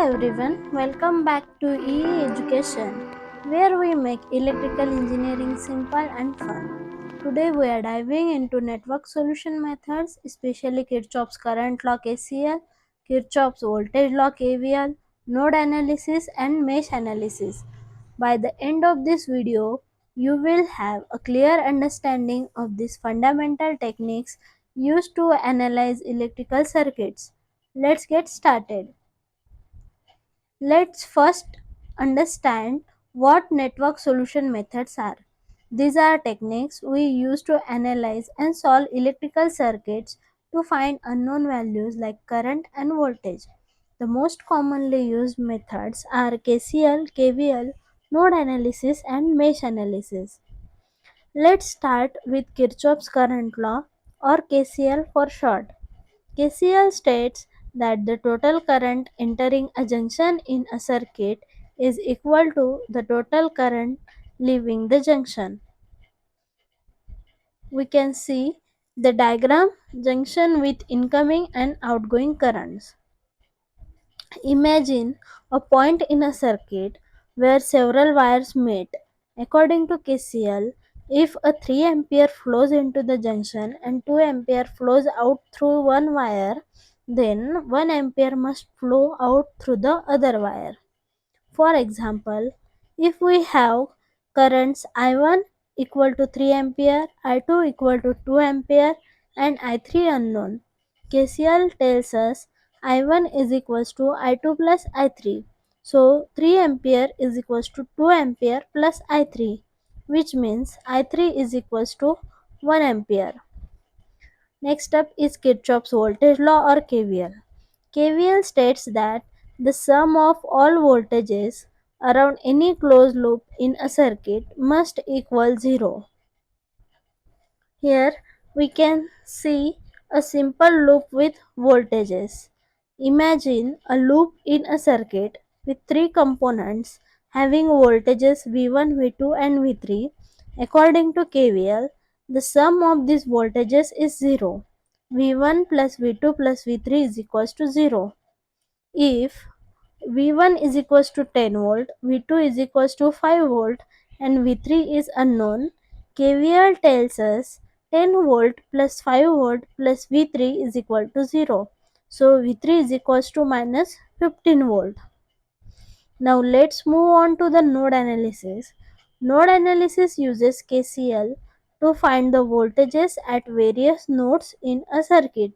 everyone, welcome back to EE Education, where we make electrical engineering simple and fun. Today we are diving into network solution methods, especially Kirchhoff's current law KCL, Kirchhoff's voltage law KVL, node analysis, and mesh analysis. By the end of this video, you will have a clear understanding of these fundamental techniques used to analyze electrical circuits. Let's get started. Let's first understand what network solution methods are. These are techniques we use to analyze and solve electrical circuits to find unknown values like current and voltage. The most commonly used methods are KCL, KVL, node analysis, and mesh analysis. Let's start with Kirchhoff's current law, or KCL for short. KCL states that the total current entering a junction in a circuit is equal to the total current leaving the junction. We can see the diagram junction with incoming and outgoing currents. Imagine a point in a circuit where several wires meet. According to KCL, if a 3 ampere flows into the junction and 2 ampere flows out through one wire, then 1 ampere must flow out through the other wire. For example, if we have currents I1 equal to 3 ampere, I2 equal to 2 ampere, and I3 unknown, KCL tells us I1 is equals to I2 plus I3. So 3 ampere is equals to 2 ampere plus I3, which means I3 is equals to 1 ampere. Next up is Kirchhoff's voltage law, or KVL. KVL states that the sum of all voltages around any closed loop in a circuit must equal 0. Here we can see a simple loop with voltages. Imagine a loop in a circuit with three components having voltages V1, V2 and V3. According to KVL, the sum of these voltages is 0. V1 plus V2 plus V3 is equals to 0. If V1 is equals to 10 volt, V2 is equals to 5 volt and V3 is unknown, KVL tells us 10 volt plus 5 volt plus V3 is equal to 0. So V3 is equals to minus 15 volt. Now let's move on to the node analysis. Node analysis uses KCL to find the voltages at various nodes in a circuit.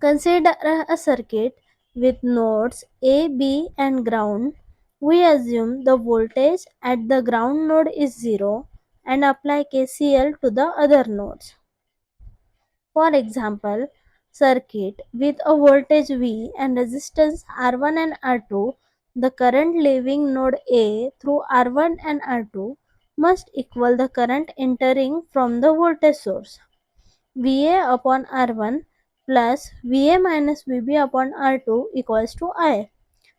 Consider a circuit with nodes A, B and ground. We assume the voltage at the ground node is 0 and apply KCL to the other nodes. For example, circuit with a voltage V and resistance R1 and R2, the current leaving node A through R1 and R2 must equal the current entering from the voltage source. VA upon R1 plus VA minus VB upon R2 equals to I.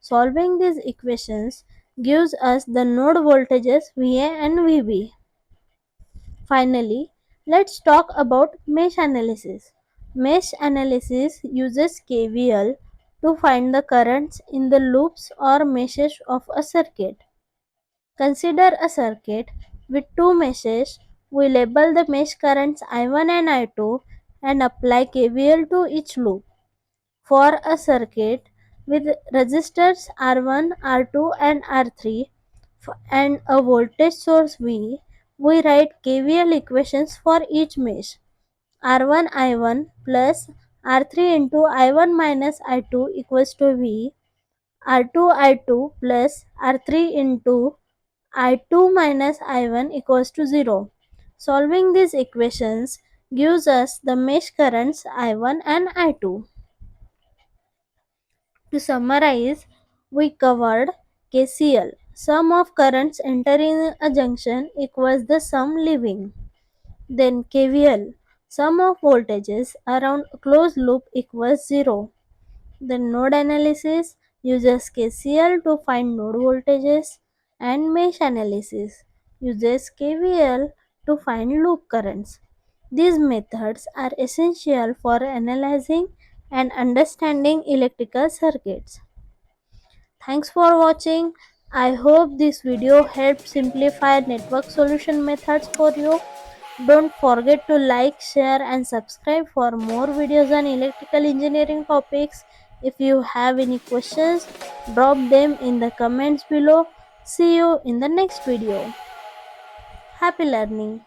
Solving these equations gives us the node voltages VA and VB. Finally, let's talk about mesh analysis. Mesh analysis uses KVL to find the currents in the loops or meshes of a circuit. Consider a circuit with two meshes. We label the mesh currents I1 and I2 and apply KVL to each loop. For a circuit with resistors R1, R2 and R3 and a voltage source V, we write KVL equations for each mesh. R1 I1 plus R3 into I1 minus I2 equals to V. R2 I2 plus R3 into I2 minus I1 equals to 0. Solving these equations gives us the mesh currents I1 and I2. To summarize, we covered KCL. Sum of currents entering a junction equals the sum leaving. Then KVL. Sum of voltages around a closed loop equals 0. Then node analysis uses KCL to find node voltages, and mesh analysis uses KVL to find loop currents. These methods are essential for analyzing and understanding electrical circuits. Thanks for watching. I hope this video helped simplify network solution methods for you. Don't forget to like, share and subscribe for more videos on electrical engineering topics. If you have any questions, drop them in the comments below. See you in the next video. Happy learning.